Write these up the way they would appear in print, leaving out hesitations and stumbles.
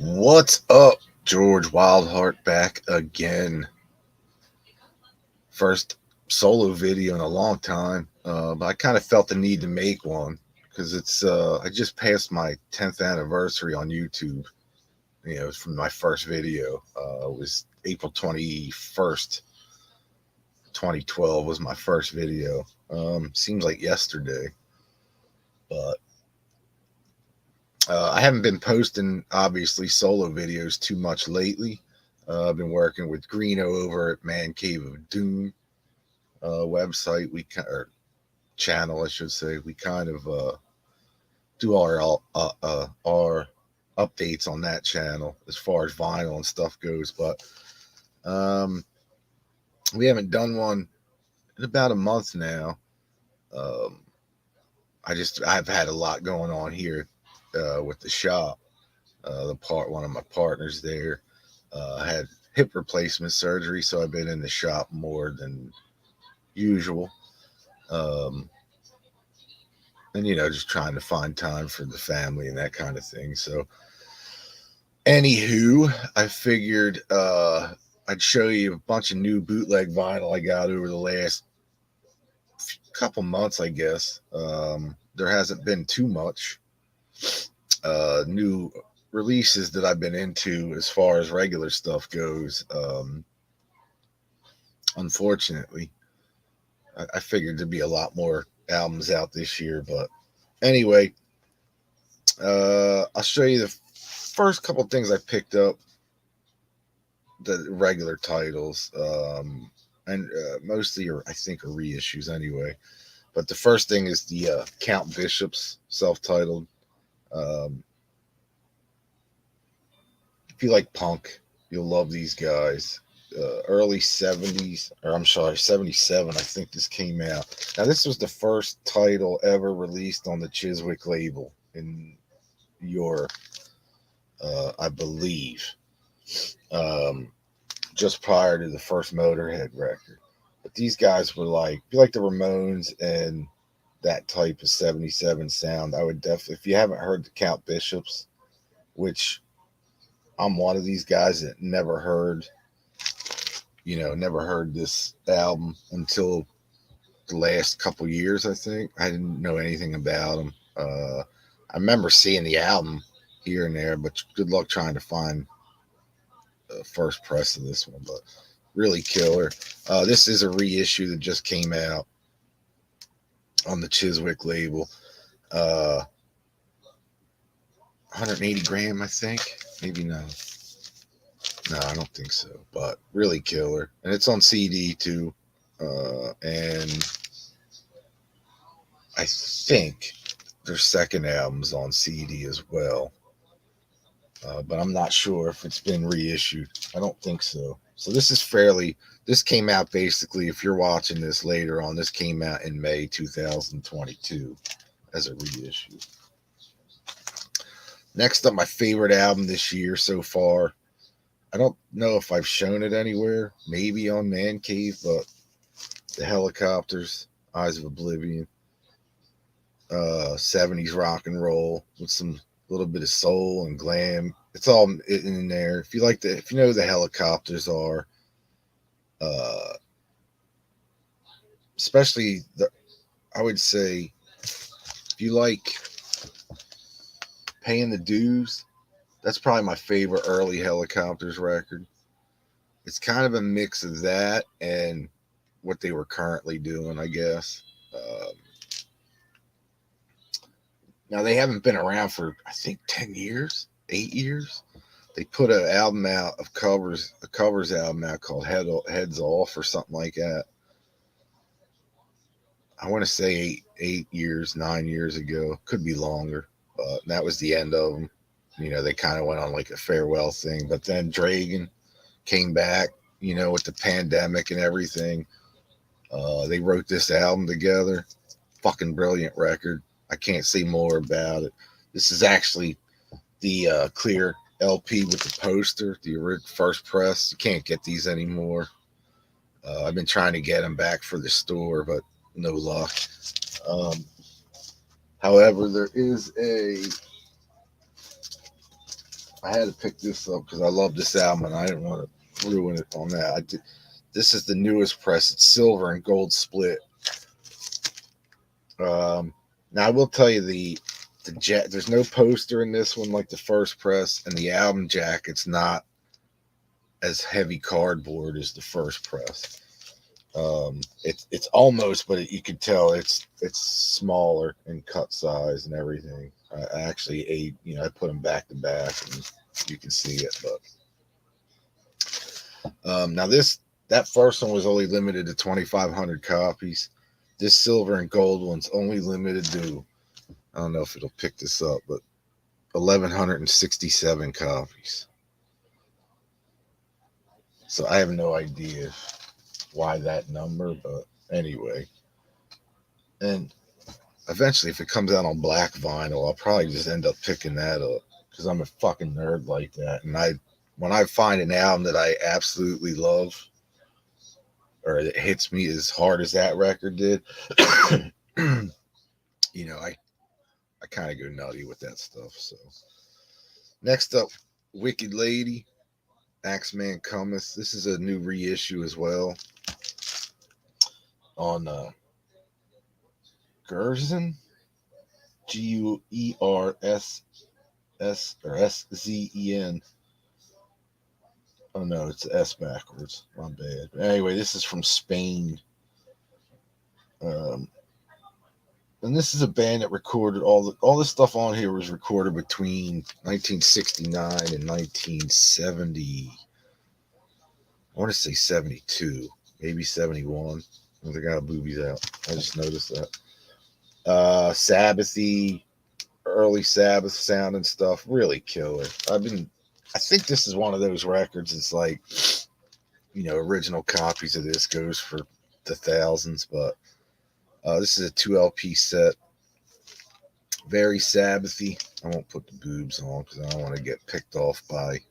What's up? George Wildheart back again. First solo video in a long time, but I kind of felt the need to make one because I just passed my 10th anniversary on YouTube. From my first video. It was April 21st, 2012 was my first video. Seems like yesterday, but I haven't been posting obviously solo videos too much lately. I've been working with Greeno over at Man Cave of Doom website. Or channel, I should say. We kind of do our updates on that channel as far as vinyl and stuff goes, but um, we haven't done one in about a month now. Um, I've had a lot going on here with the shop. One of my partners there had hip replacement surgery, so I've been in the shop more than usual. Um, and just trying to find time for the family and that kind of thing. So, anywho, I figured I'd show you a bunch of new bootleg vinyl I got over the last couple months, I guess. There hasn't been too much new releases that I've been into as far as regular stuff goes. Unfortunately, I figured there'd be a lot more albums out this year, but anyway, I'll show you the first couple things I picked up, the regular titles, and mostly I think are reissues anyway. But the first thing is the Count Bishop's self-titled. Um, if you like punk, you'll love these guys. Early 70s, or I'm sorry, 77, I think this came out. Now, this was the first title ever released on the Chiswick label in Europe, I believe, um, just prior to the first Motorhead record. But these guys were like, if you like the Ramones and that type of 77 sound, I would definitely, if you haven't heard the Count Bishops, which I'm one of these guys that never heard this album until the last couple years, I think. I didn't know anything about them. I remember seeing the album here and there, but good luck trying to find the first press of this one. But really killer. This is a reissue that just came out on the Chiswick label. 180 gram, I think. Maybe not. No, I don't think so. But really killer, and it's on CD too. And I think their second album's on CD as well. But I'm not sure if it's been reissued. I don't think so. So this came out basically, if you're watching this later on, this came out in May 2022 as a reissue. Next up, my favorite album this year so far. I don't know if I've shown it anywhere, maybe on Man Cave, but the Helicopters, Eyes of Oblivion, 70s rock and roll with some little bit of soul and glam. It's all in there. If you know who the Helicopters are, uh, especially I would say if you like Paying the Dues, that's probably my favorite early Helicopters record. It's kind of a mix of that and what they were currently doing, I guess. Now they haven't been around for I think 10 years, 8 years. They put an album out of covers, a covers album out called Heads Off or something like that. I want to say 8 years, 9 years ago. Could be longer, but that was the end of them. They kind of went on like a farewell thing. But then Dragon came back, with the pandemic and everything. They wrote this album together. Fucking brilliant record. I can't say more about it. This is actually the clear LP with the poster, the first press. You can't get these anymore. I've been trying to get them back for the store, but no luck. Um, However, there is a I had to pick this up because I love this album and I didn't want to ruin it on that. I did. This is the newest press. It's silver and gold split. Um, Now I will tell you there's no poster in this one like the first press, and the album jacket's not as heavy cardboard as the first press. It's almost, but you could tell it's smaller in cut size and everything. I actually I put them back to back, and you can see it. But now that first one was only limited to 2,500 copies. This silver and gold one's only limited to, I don't know if it'll pick this up, but 1,167 copies. So I have no idea why that number, but anyway. And eventually, if it comes out on black vinyl, I'll probably just end up picking that up because I'm a fucking nerd like that. And when I find an album that I absolutely love, or it hits me as hard as that record did, I kind of go nutty with that stuff. So next up, Wicked Lady, Axeman Cometh. This is a new reissue as well on Gerzen, Guerss or Szen. Oh no, it's S backwards. My bad. But anyway, this is from Spain. Um, and this is a band that recorded all the stuff on here was recorded between 1969 and 1970. I want to say 72, maybe 71. They got boobies out. I just noticed that. Sabbathy, early Sabbath sound and stuff, really killer. I think this is one of those records. It's like, original copies of this goes for the thousands, but this is a 2 LP set. Very Sabbathy. I won't put the boobs on because I don't want to get picked off by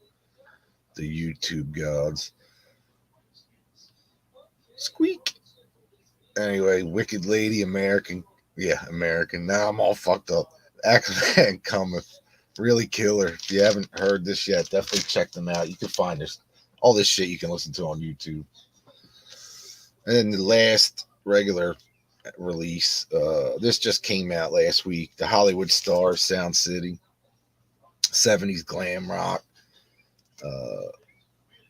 the YouTube gods. Squeak. Anyway, Wicked Lady, American. Yeah, American. Now I'm all fucked up. Axeman Cometh. Really killer. If you haven't heard this yet, definitely check them out. You can find all this shit you can listen to on YouTube. And then the last regular release, this just came out last week. The Hollywood Stars, Sound City, 70s glam rock.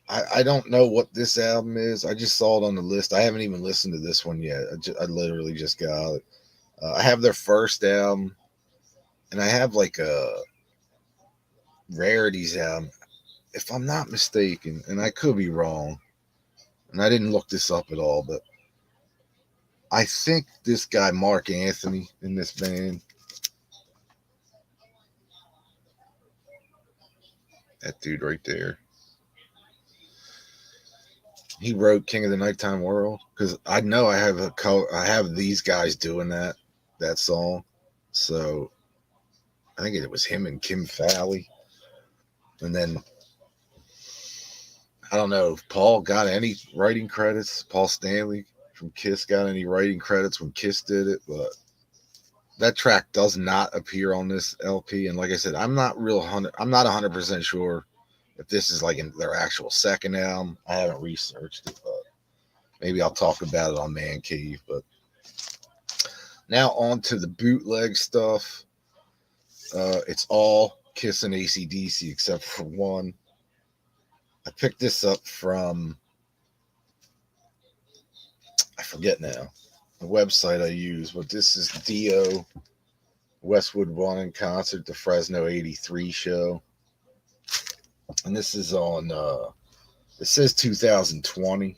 I don't know what this album is. I just saw it on the list. I haven't even listened to this one yet. I literally just got it. I have their first album, and I have like a rarities album, if I'm not mistaken, and I could be wrong, and I didn't look this up at all, but I think this guy Mark Anthony in this band, that dude right there, he wrote King of the Nighttime World, because I know I have these guys doing that song. So I think it was him and Kim Fowley. And then I don't know if Paul got any writing credits. Paul Stanley from Kiss got any writing credits when Kiss did it, but that track does not appear on this LP. And like I said, I'm not 100% sure if this is like in their actual second album. I haven't researched it, but maybe I'll talk about it on Man Cave. But now on to the bootleg stuff. It's all Kiss and AC/DC except for one. I picked this up from, I forget now, the website I use, but this is Dio Westwood One in concert, the Fresno 83 show. And this is on, it says 2020.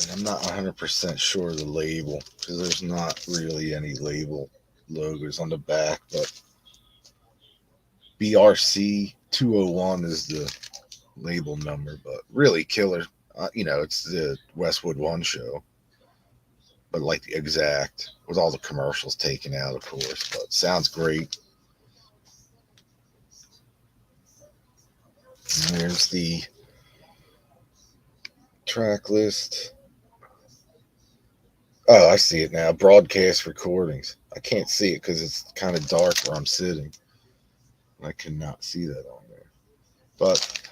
And I'm not 100% sure of the label because there's not really any label logos on the back, but BRC 201 is the label number, but really killer. It's the Westwood One show, but like the exact, with all the commercials taken out, of course, but sounds great. And there's the track list. Oh, I see it now. Broadcast recordings. I can't see it because it's kind of dark where I'm sitting. I cannot see that on there. But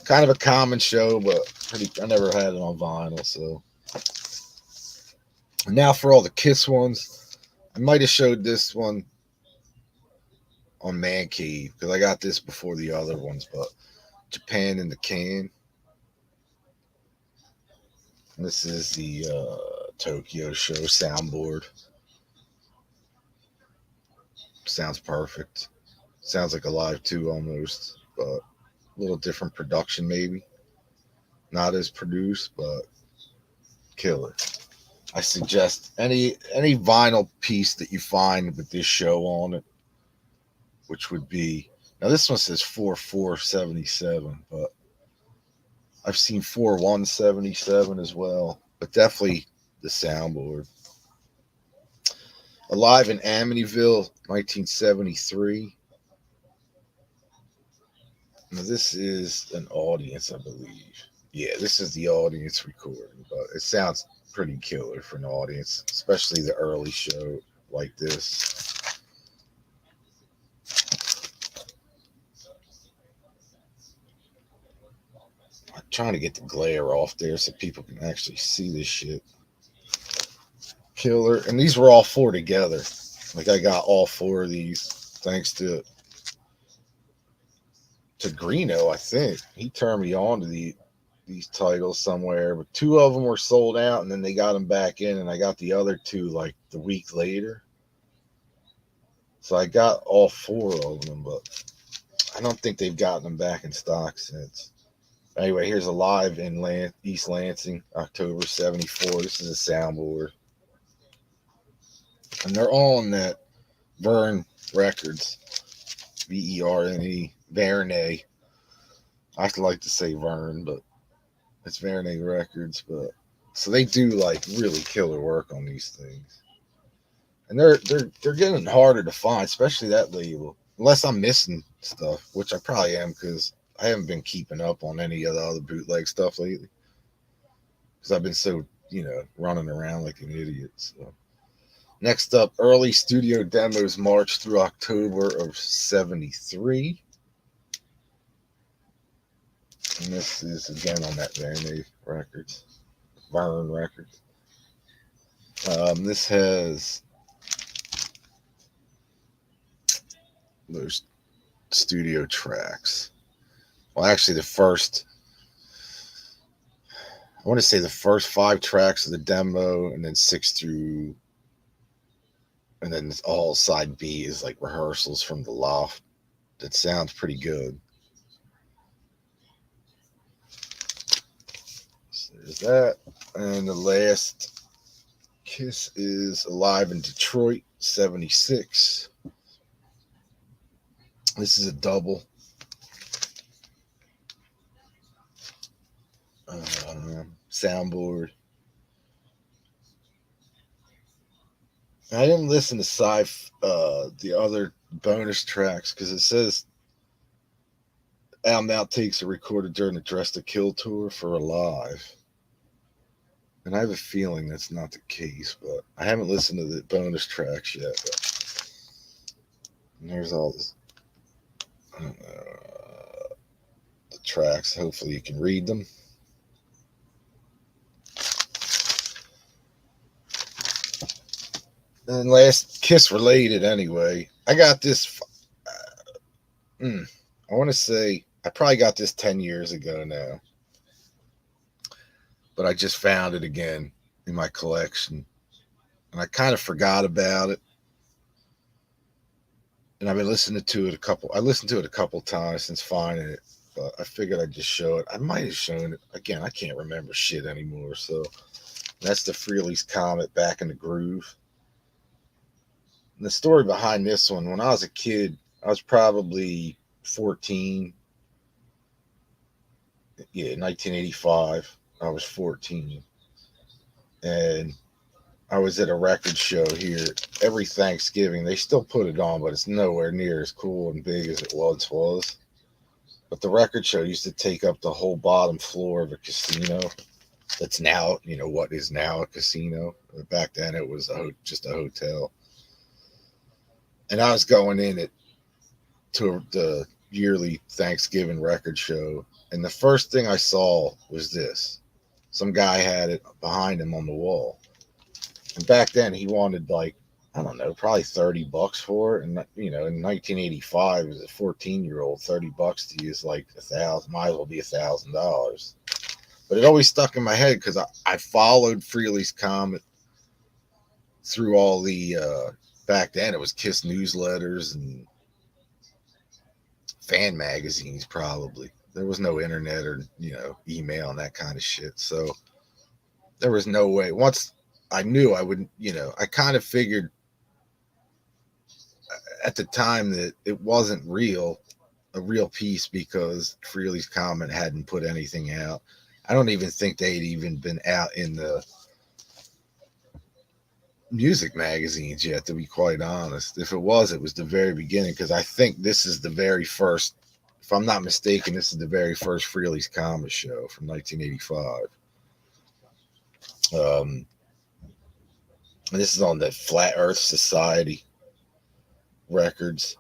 kind of a common show, but pretty. I never had it on vinyl. So now for all the Kiss ones, I might have showed this one on Man Cave because I got this before the other ones. But Japan in the Can. This is the Tokyo Show soundboard. Sounds perfect. Sounds like a live too almost, but a little different production maybe. Not as produced, but killer. I suggest any vinyl piece that you find with this show on it, which would be now this one says 4477, but I've seen 4177 as well. But definitely the soundboard. Alive in Amityville, 1973. Now this is an audience, I believe. Yeah, this is the audience recording, but it sounds pretty killer for an audience, especially the early show like this. I'm trying to get the glare off there so people can actually see this shit. Killer, and these were all four together. Like I got all four of these thanks to Greeno. I think he turned me on to these titles somewhere, but two of them were sold out, and then they got them back in, and I got the other two like the week later. So I got all four of them, but I don't think they've gotten them back in stock since. Anyway, here's a live in East Lansing, October 74. This is a soundboard. And they're all on that Verne Records. Verne. Verne. I like to say Verne, but it's Verne Records. But so they do like really killer work on these things. And they're getting harder to find, especially that label. Unless I'm missing stuff, which I probably am because I haven't been keeping up on any of the other bootleg stuff lately. Because I've been so, running around like an idiot. So next up, early studio demos March through October of 73. And this is again on that Verne Records. Verne Records. This has those studio tracks. Well, actually, I want to say the first 5 tracks of the demo, and then 6 through, and then all side B is like rehearsals from the loft. That sounds pretty good. So there's that. And the last Kiss is Alive in Detroit, 76. This is a double. Soundboard. I didn't listen to the other bonus tracks because it says album outtakes are recorded during the Dress to Kill tour for Alive. And I have a feeling that's not the case, but I haven't listened to the bonus tracks yet. But there's all this, the tracks. Hopefully you can read them. And last, Kiss related anyway. I got this. I want to say I probably got this 10 years ago now. But I just found it again in my collection. And I kind of forgot about it. And I've been listening to it I listened to it a couple times since finding it. But I figured I'd just show it. I might have shown it. Again, I can't remember shit anymore. So that's the Frehley's Comet, Back in the Groove. And the story behind this one, when I was a kid, I was probably 14. Yeah, 1985. I was 14. And I was at a record show here every Thanksgiving. They still put it on, but it's nowhere near as cool and big as it once was. But the record show used to take up the whole bottom floor of a casino that's now, what is now a casino. Back then it was just a hotel. And I was going in at to the yearly Thanksgiving record show, and the first thing I saw was this. Some guy had it behind him on the wall, and back then he wanted like, I don't know, probably $30 for it. And in 1985, as a 14-year-old, $30 to you is like might as well be $1,000. But it always stuck in my head because I followed Freely's Comet through all the back then it was Kiss newsletters and fan magazines. Probably there was no internet or email and that kind of shit, so there was no way. Once I knew, I wouldn't, I kind of figured at the time that it wasn't a real piece, because Freely's Comet hadn't put anything out. I don't even think they'd even been out in the music magazines yet, to be quite honest. If it was the very beginning, because I think this is the very first, if I'm not mistaken, this is the very first Freely's Comet show from 1985. And this is on the Flat Earth Society records,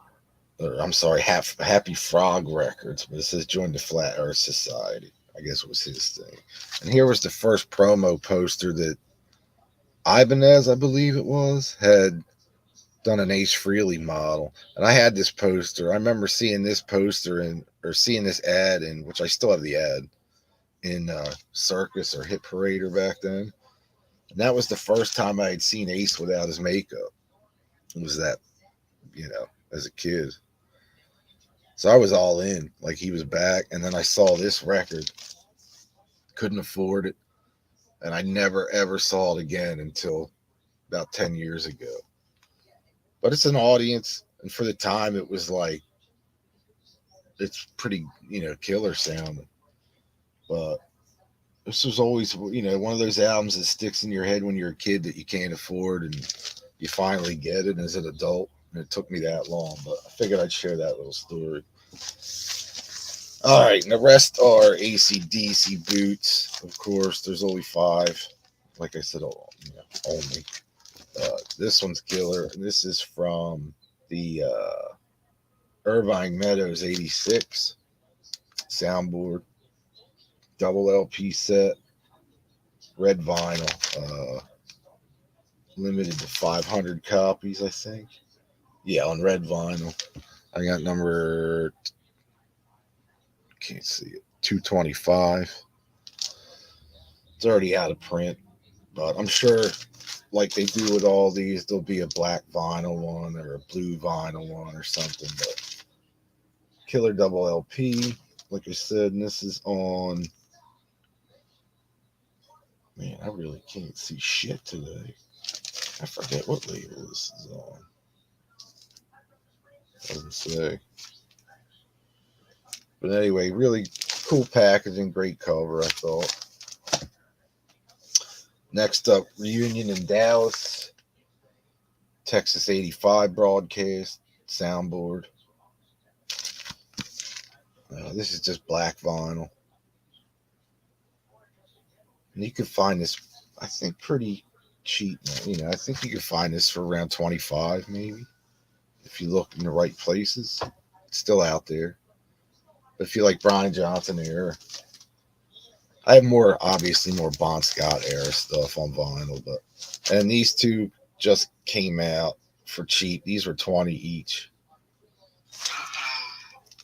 or I'm sorry, Happy Frog Records, but it says join the Flat Earth Society. I guess it was his thing. And here was the first promo poster that Ibanez, I believe it was, had done an Ace Frehley model. And I had this poster. I remember seeing this poster or seeing this ad which I still have the ad, in Circus or Hit Parader back then. And that was the first time I had seen Ace without his makeup. It was that, as a kid. So I was all in, like he was back. And then I saw this record, couldn't afford it. And I never, ever saw it again until about 10 years ago. But it's an audience. And for the time, it was like, it's pretty, killer sounding. But this was always, one of those albums that sticks in your head when you're a kid that you can't afford and you finally get it as an adult. And it took me that long, but I figured I'd share that little story. All right, and the rest are AC/DC boots. Of course, there's only 5. Like I said, only. This one's killer. This is from the Irvine Meadows 86 soundboard. Double LP set. Red vinyl. Limited to 500 copies, I think. Yeah, on red vinyl. I got number, can't see it, 225. It's already out of print, but I'm sure, like they do with all these, there'll be a black vinyl one or a blue vinyl one or something. But killer double LP, like I said, and this is on, man, I really can't see shit today. I forget what label this is on. Doesn't say. But anyway, really cool packaging, great cover, I thought. Next up, Reunion in Dallas, Texas 85 broadcast, soundboard. This is just black vinyl. And you can find this, I think, pretty cheap. I think you can find this for around 25 maybe. If you look in the right places. It's still out there. But if you like Brian Johnson era, I have obviously more Bon Scott era stuff on vinyl, and these two just came out for cheap. These were 20 each.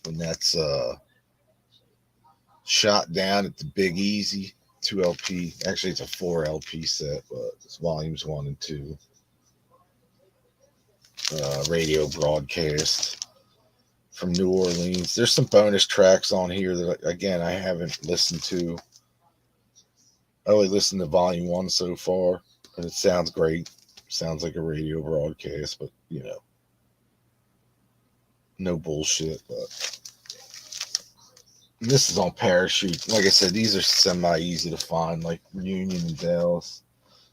And that's Shot Down at the Big Easy 2 LP. Actually, it's a 4 LP set, but it's volumes 1 and 2. Radio broadcast from New Orleans. There's some bonus tracks on here that, again, I haven't listened to. I only listened to volume 1 so far, and it sounds great. Sounds like a radio broadcast, but no bullshit. But this is on Parachute. Like I said, these are semi-easy to find, like Reunion in Dallas.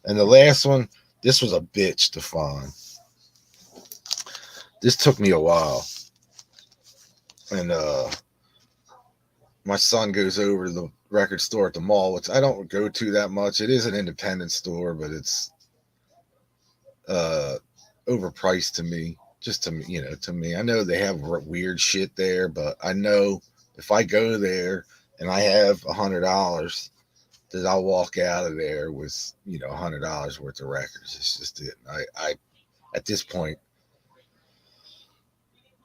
And the last one, this was a bitch to find. This took me a while. And my son goes over to the record store at the mall, which I don't go to that much. It is an independent store, but it's overpriced to me. Just to me, to me, I know they have weird shit there, but I know if I go there and I have $100, that I'll walk out of there with $100 worth of records. It's just it. I at this point,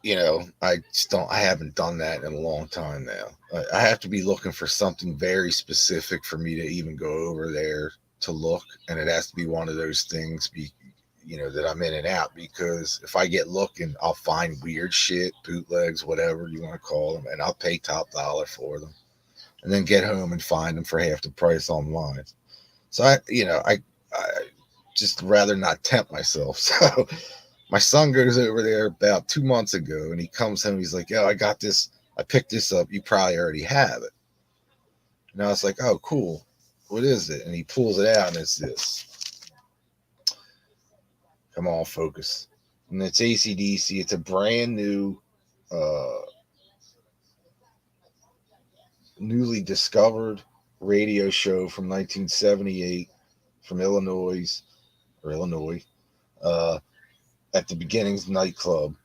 I just don't. I haven't done that in a long time now. I have to be looking for something very specific for me to even go over there to look, and it has to be one of those things. That I'm in and out, because if I get looking, I'll find weird shit, bootlegs, whatever you want to call them, and I'll pay top dollar for them, and then get home and find them for half the price online. So I just rather not tempt myself. So my son goes over there about 2 months ago, and he comes home. He's like, "Yo, I got this. I picked this up. You probably already have it." And I was like, "Oh, cool. What is it?" And he pulls it out, and it's this. Come on, focus. And it's AC/DC. It's a brand new, uh, newly discovered radio show from 1978 from Illinois, uh, at the Beginnings nightclub,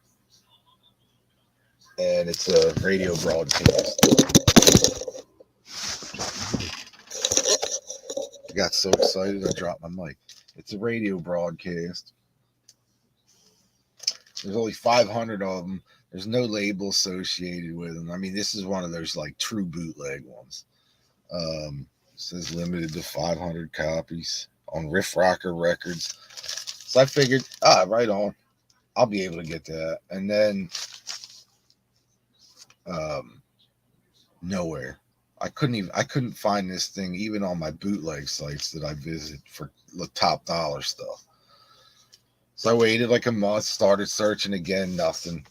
and it's a radio broadcast. I got so excited I dropped my mic. It's a radio broadcast. There's only 500 of them. There's no label associated with them. I mean, this is one of those like true bootleg ones. It says limited to 500 copies on Riff Rocker Records. So I figured, right on. I'll be able to get that. And then um, nowhere. I couldn't find this thing even on my bootleg sites that I visit for the top dollar stuff. So I waited like a month, started searching again, nothing.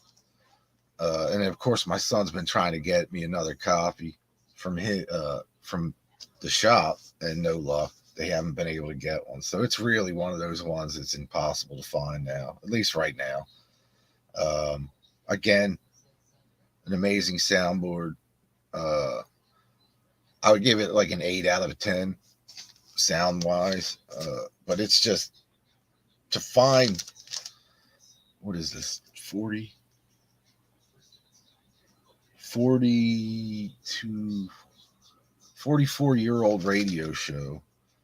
And then of course my son's been trying to get me another copy from the shop, and no luck. They haven't been able to get one. So it's really one of those ones that's impossible to find now, at least right now. Again, an amazing soundboard. Uh, I would give it like an 8 out of 10 sound wise. But it's just to find, what is this, 42, 44-year-old radio show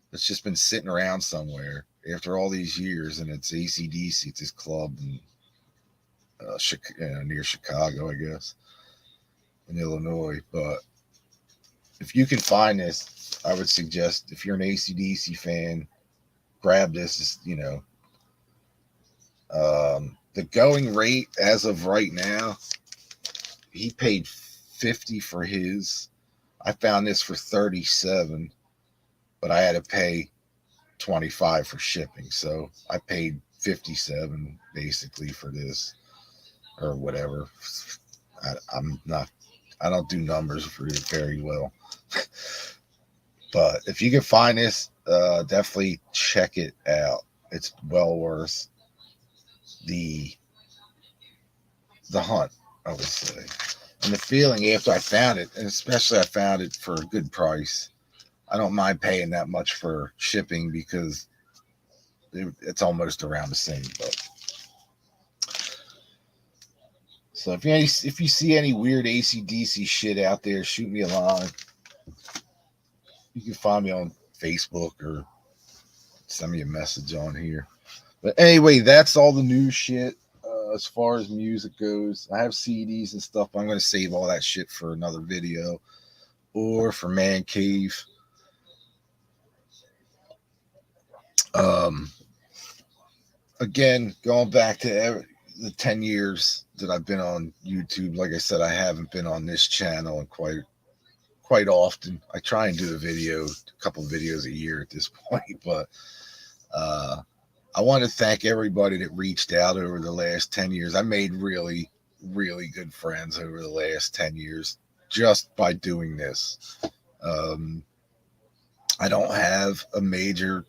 that's just been sitting around somewhere after all these years, and it's AC/DC. It's this club in, near Chicago, I guess, in Illinois. But if you can find this, I would suggest, if you're an AC/DC fan, grab this. The going rate as of right now, he paid 50 for his. I found this for 37, but I had to pay 25 for shipping. So I paid 57 basically for this, or whatever. I don't do numbers very well. But if you can find this, definitely check it out. It's well worth the hunt, I would say. And the feeling after I found it, and especially I found it for a good price. I don't mind paying that much for shipping, because it's almost around the same. But so if you see any weird AC/DC shit out there, shoot me a line. You can find me on Facebook or send me a message on here. But anyway, that's all the new shit as far as music goes. I have CDs and stuff, but I'm going to save all that shit for another video or for Man Cave. Again, going back to the 10 years that I've been on YouTube, like I said, I haven't been on this channel in quite often. I try and do a couple videos a year at this point, but I want to thank everybody that reached out over the last 10 years. I made really, really good friends over the last 10 years just by doing this. I don't have a major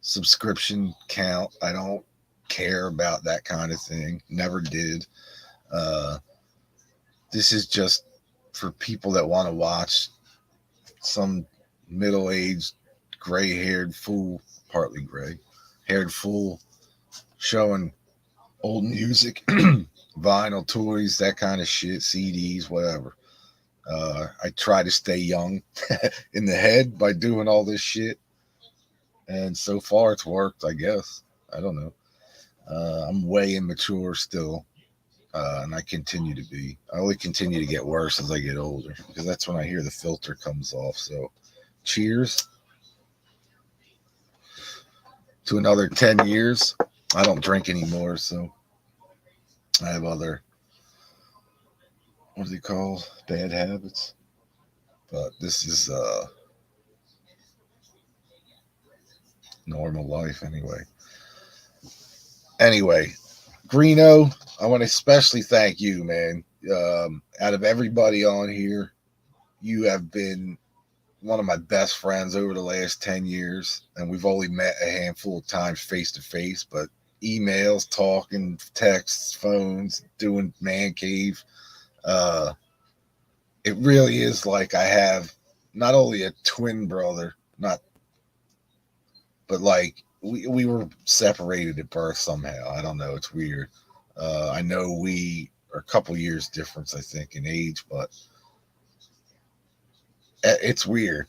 subscription count. I don't care about that kind of thing. Never did. This is just for people that want to watch some middle-aged, gray-haired fool, partly gray-haired fool, showing old music, vinyl, toys, that kind of shit, CDs, whatever. I try to stay young in the head by doing all this shit, and so far it's worked. I guess I don't know. I'm way immature still, and I continue to be. I only continue to get worse as I get older because that's when I hear the filter comes off. So, cheers to another 10 years. I don't drink anymore, so I have other, what do they call, bad habits. But this is normal life anyway. Anyway, Greeno, I want to especially thank you, man. Out of everybody on here, you have been one of my best friends over the last 10 years. And we've only met a handful of times face to face, but emails, talking, texts, phones, doing man cave. Uh, it really is like I have not only a twin brother, not, but like we were separated at birth somehow. I don't know. It's weird. I know we are a couple years difference, I think, in age, but it's weird.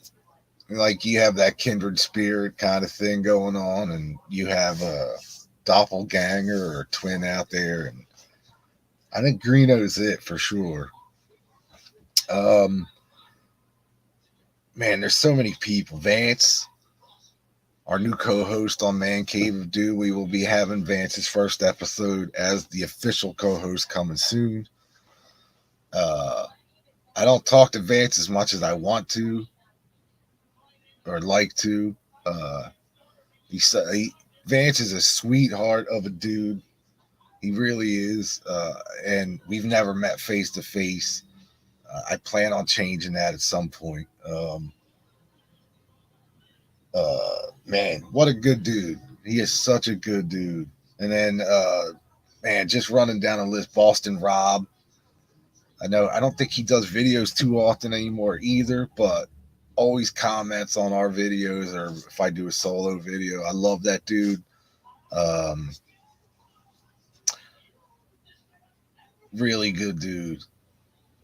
Like you have that kindred spirit kind of thing going on, and you have a doppelganger or a twin out there, and I think Greeno's it for sure. Um, man, there's so many people. Vance, our new co-host on Man Cave of Dew, we will be having Vance's first episode as the official co-host coming soon. Uh, I don't talk to Vance as much as I want to or like to. Uh, he Vance is a sweetheart of a dude. He really is, and we've never met face to face. I plan on changing that at some point. Man, what a good dude! He is such a good dude. And then, man, just running down a list, Boston Rob. I know I don't think he does videos too often anymore either, but always comments on our videos or if I do a solo video. I love that dude. Um, really good dude.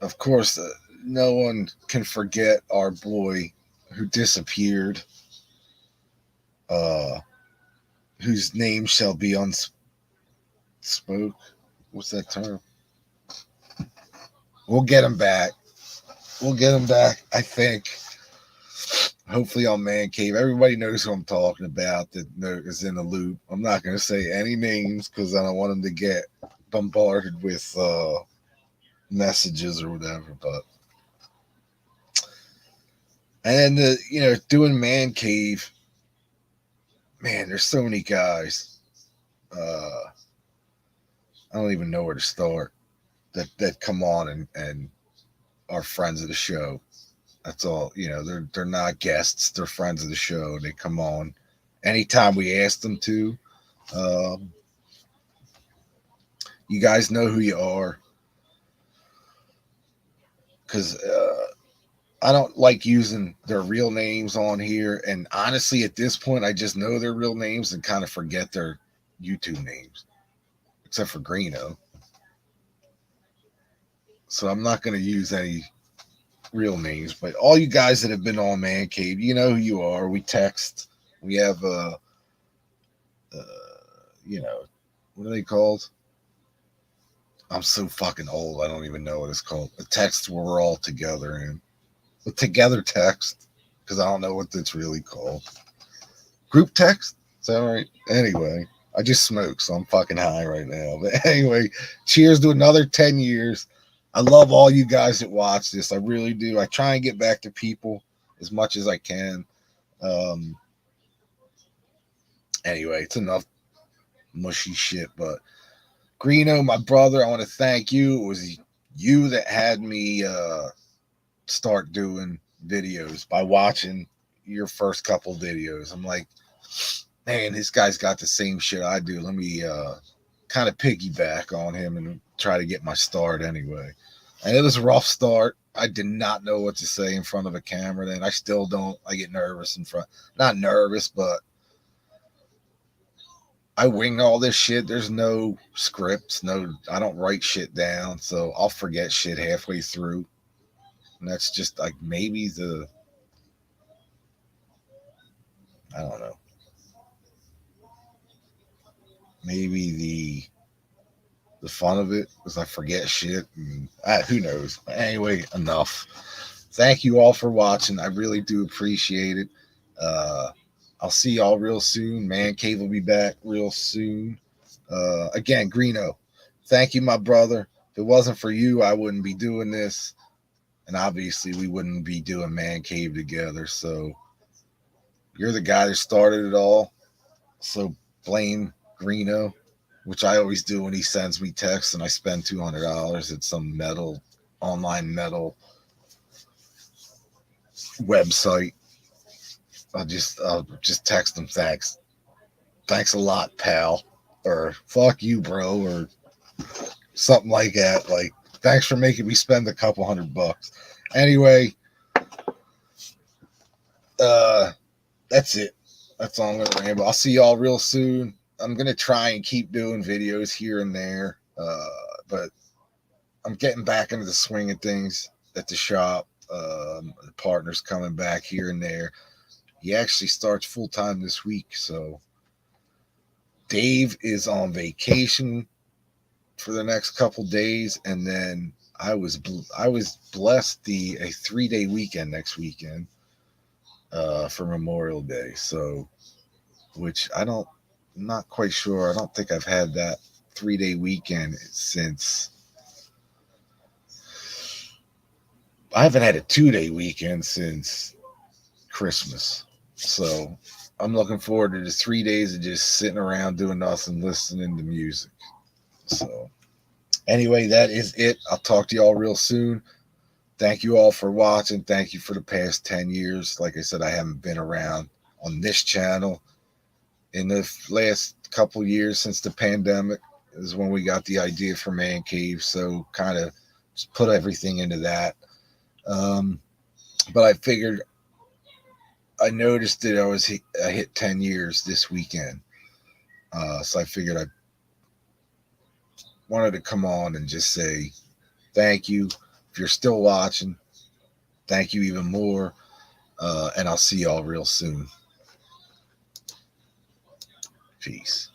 Of course, no one can forget our boy who disappeared, uh, whose name shall be unspoke. What's that term? We'll get him back. We'll get him back, I think. Hopefully on Man Cave. Everybody knows who I'm talking about that is in the loop. I'm not going to say any names because I don't want them to get bombarded with messages or whatever. But and then doing Man Cave, man, there's so many guys. I don't even know where to start. That come on and are friends of the show. That's all. They're not guests. They're friends of the show. They come on anytime we ask them to. Um, you guys know who you are because I don't like using their real names on here. And honestly, at this point, I just know their real names and kind of forget their YouTube names, except for Greeno. So I'm not going to use any real names. But all you guys that have been on Man Cave, you know who you are. We text. We have what are they called? I'm so fucking old. I don't even know what it's called. A text where we're all together in. A together text, because I don't know what that's really called. Group text? Is that right? Anyway, I just smoked, so I'm fucking high right now. But anyway, cheers to another 10 years. I love all you guys that watch this. I really do. I try and get back to people as much as I can. Um, anyway, it's enough mushy shit. But Greeno, my brother, I want to thank you. It was you that had me start doing videos by watching your first couple videos. I'm like, man, this guy's got the same shit I do. Let me kind of piggyback on him and try to get my start anyway. And it was a rough start. I did not know what to say in front of a camera then. I still don't. I get nervous in front. Not nervous, but I wing all this shit. There's no scripts, no, I don't write shit down, so I'll forget shit halfway through. And that's just like maybe I don't know, maybe the fun of it is I forget shit, and who knows. Anyway, enough. Thank you all for watching. I really do appreciate it. Uh, I'll see y'all real soon. Man Cave will be back real soon. Again, Greeno, thank you, my brother. If it wasn't for you, I wouldn't be doing this. And obviously, we wouldn't be doing Man Cave together. So you're the guy that started it all. So blame Greeno, which I always do when he sends me texts and I spend $200 at some metal, online metal website. I'll just text him thanks a lot, pal, or fuck you, bro, or something like that. Like, thanks for making me spend a couple $100. Anyway, that's it. That's all I'm gonna ramble. I'll see y'all real soon. I'm gonna try and keep doing videos here and there, but I'm getting back into the swing of things at the shop. The partner's coming back here and there. He actually starts full time this week, so Dave is on vacation for the next couple days, and then I was blessed a 3-day weekend next weekend for Memorial Day. So, which I'm not quite sure. I don't think I've had that 3-day weekend since. I haven't had a 2-day weekend since Christmas. So I'm looking forward to the 3 days of just sitting around doing nothing, listening to music. So anyway, that is it. I'll talk to y'all real soon. Thank you all for watching. Thank you for the past 10 years. Like I said, I haven't been around on this channel in the last couple years since the pandemic is when we got the idea for Man Cave. So kind of just put everything into that. But I figured, I noticed that I hit 10 years this weekend. So I figured I wanted to come on and just say thank you. If you're still watching, thank you even more. And I'll see y'all real soon. Peace.